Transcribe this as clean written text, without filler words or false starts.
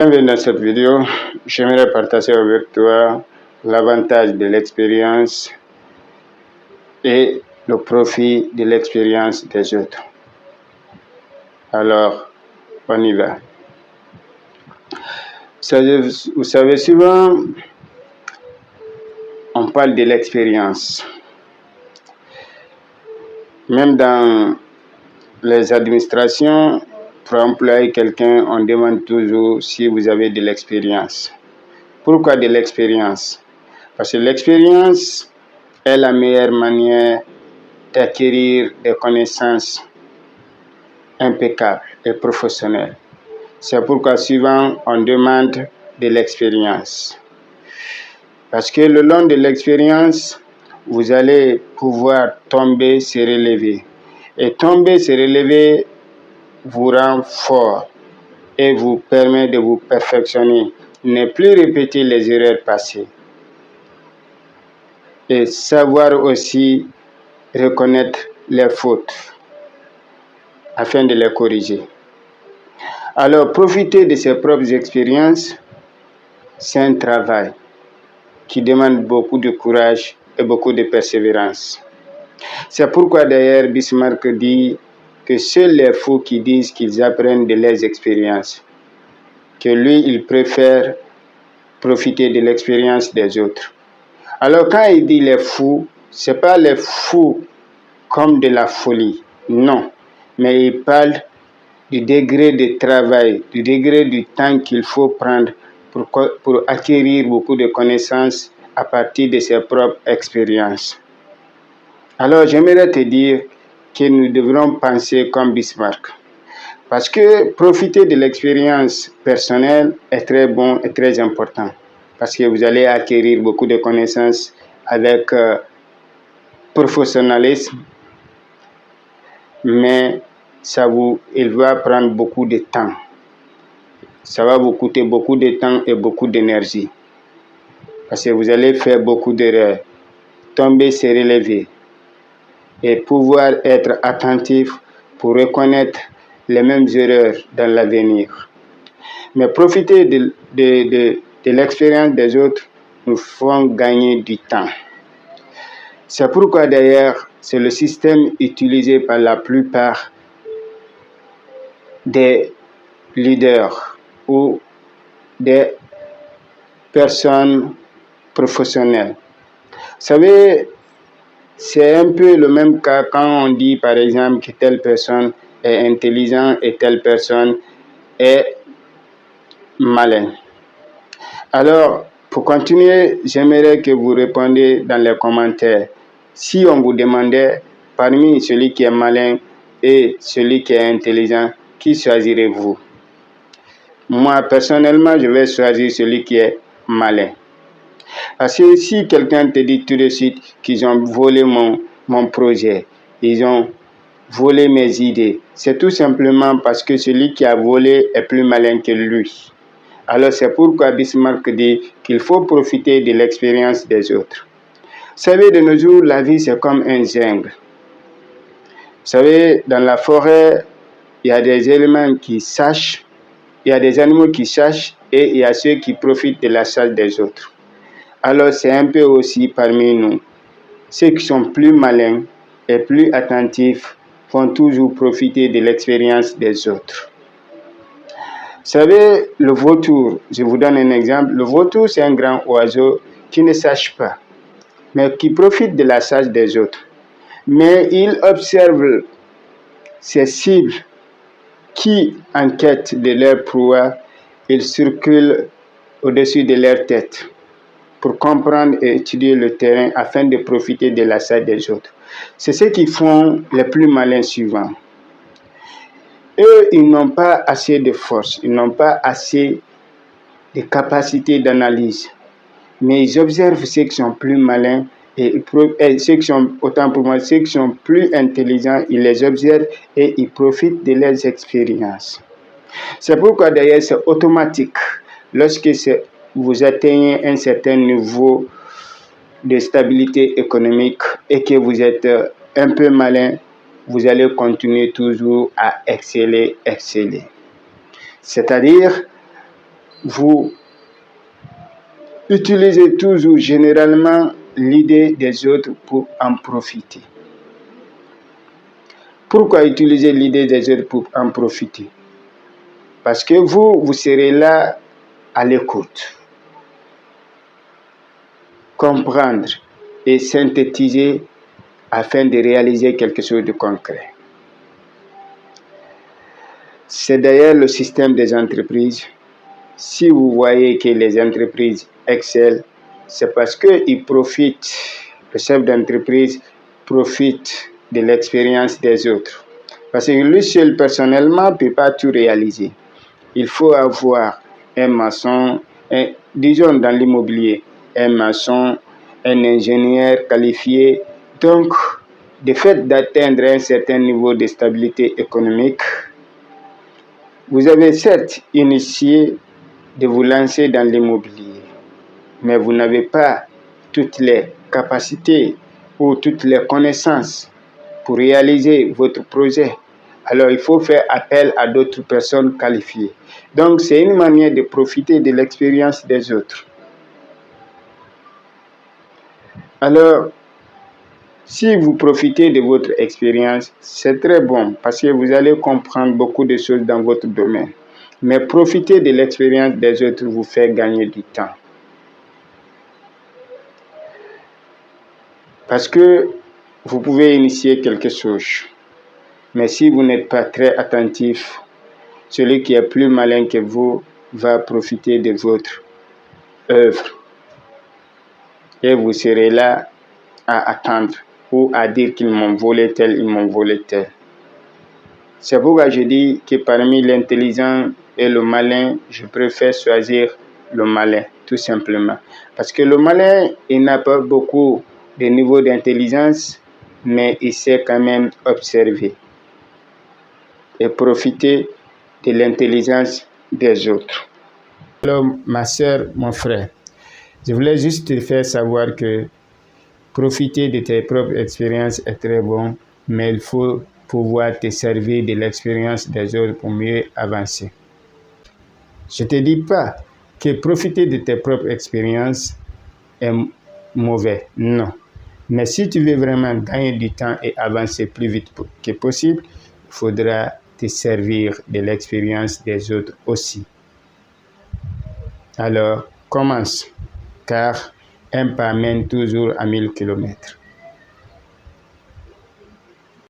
Bienvenue dans cette vidéo. J'aimerais partager avec toi l'avantage de l'expérience et le profit de l'expérience des autres. Alors, on y va. Vous savez, souvent, on parle de l'expérience. Même dans les administrations, pour employer quelqu'un, on demande toujours si vous avez de l'expérience. Pourquoi de l'expérience? Parce que l'expérience est la meilleure manière d'acquérir des connaissances impeccables et professionnelles. C'est pourquoi souvent on demande de l'expérience. Parce que le long de l'expérience, vous allez pouvoir tomber, se relever. Et tomber, se relever vous rend fort et vous permet de vous perfectionner. Ne plus répéter les erreurs passées. Et savoir aussi reconnaître les fautes afin de les corriger. Alors, profiter de ses propres expériences, c'est un travail qui demande beaucoup de courage et beaucoup de persévérance. C'est pourquoi d'ailleurs Bismarck dit que seuls les fous qui disent qu'ils apprennent de leurs expériences, que lui, il préfère profiter de l'expérience des autres. Alors, quand il dit les fous, ce n'est pas les fous comme de la folie, non, mais il parle du degré de travail, du degré du temps qu'il faut prendre pour acquérir beaucoup de connaissances à partir de ses propres expériences. Alors, j'aimerais te dire que nous devrons penser comme Bismarck. Parce que profiter de l'expérience personnelle est très bon et très important. Parce que vous allez acquérir beaucoup de connaissances avec professionnalisme, mais il va prendre beaucoup de temps. Ça va vous coûter beaucoup de temps et beaucoup d'énergie. Parce que vous allez faire beaucoup d'erreurs, tomber, se relever et pouvoir être attentif pour reconnaître les mêmes erreurs dans l'avenir. Mais profiter de l'expérience des autres nous font gagner du temps. C'est pourquoi d'ailleurs, c'est le système utilisé par la plupart des leaders ou des personnes professionnelles. Vous savez, c'est un peu le même cas quand on dit par exemple que telle personne est intelligente et telle personne est malin. Alors, pour continuer, j'aimerais que vous répondiez dans les commentaires. Si on vous demandait parmi celui qui est malin et celui qui est intelligent, qui choisirez-vous? Moi, personnellement, je vais choisir celui qui est malin. Parce que si quelqu'un te dit tout de suite qu'ils ont volé mon projet, ils ont volé mes idées, c'est tout simplement parce que celui qui a volé est plus malin que lui. Alors c'est pourquoi Bismarck dit qu'il faut profiter de l'expérience des autres. Vous savez, de nos jours, la vie c'est comme un jungle. Vous savez, dans la forêt, il y a des éléments qui sachent, il y a des animaux qui sachent et il y a ceux qui profitent de la chasse des autres. Alors c'est un peu aussi parmi nous. Ceux qui sont plus malins et plus attentifs vont toujours profiter de l'expérience des autres. Vous savez, le vautour, je vous donne un exemple. Le vautour, c'est un grand oiseau qui ne sache pas, mais qui profite de la chasse des autres. Mais il observe ses cibles qui, en quête de leur proie, ils circulent au-dessus de leur tête pour comprendre et étudier le terrain afin de profiter de la chasse des autres. C'est ce qu'ils font les plus malins suivants. Eux, ils n'ont pas assez de force, ils n'ont pas assez de capacité d'analyse. Mais ils observent ceux qui sont plus malins et ceux qui sont, autant pour moi, ceux qui sont plus intelligents, ils les observent et ils profitent de leurs expériences. C'est pourquoi d'ailleurs c'est automatique. Lorsque vous atteignez un certain niveau de stabilité économique et que vous êtes un peu malin, vous allez continuer toujours à exceller. C'est-à-dire, vous utilisez toujours généralement l'idée des autres pour en profiter. Pourquoi utiliser l'idée des autres pour en profiter? Parce que vous serez là à l'écoute, comprendre et synthétiser afin de réaliser quelque chose de concret. C'est d'ailleurs le système des entreprises. Si vous voyez que les entreprises excellent, c'est parce qu'ils profitent, le chef d'entreprise profite de l'expérience des autres. Parce que lui seul, personnellement, ne peut pas tout réaliser. Il faut avoir un maçon, disons dans l'immobilier, un maçon, un ingénieur qualifié. Donc, le fait d'atteindre un certain niveau de stabilité économique, vous avez certes initié de vous lancer dans l'immobilier, mais vous n'avez pas toutes les capacités ou toutes les connaissances pour réaliser votre projet. Alors, il faut faire appel à d'autres personnes qualifiées. Donc, c'est une manière de profiter de l'expérience des autres. Alors, si vous profitez de votre expérience, c'est très bon parce que vous allez comprendre beaucoup de choses dans votre domaine. Mais profiter de l'expérience des autres vous fait gagner du temps. Parce que vous pouvez initier quelque chose. Mais si vous n'êtes pas très attentif, celui qui est plus malin que vous va profiter de votre œuvre. Et vous serez là à attendre ou à dire qu'ils m'ont volé tel, ils m'ont volé tel. C'est pourquoi je dis que parmi l'intelligent et le malin, je préfère choisir le malin, tout simplement. Parce que le malin, il n'a pas beaucoup de niveau d'intelligence, mais il sait quand même observer et profiter de l'intelligence des autres. Alors, ma soeur, mon frère, je voulais juste te faire savoir que profiter de tes propres expériences est très bon, mais il faut pouvoir te servir de l'expérience des autres pour mieux avancer. Je ne te dis pas que profiter de tes propres expériences est mauvais, non. Mais si tu veux vraiment gagner du temps et avancer plus vite que possible, il faudra te servir de l'expérience des autres aussi. Alors, commence, car un pas mène toujours à 1000 km.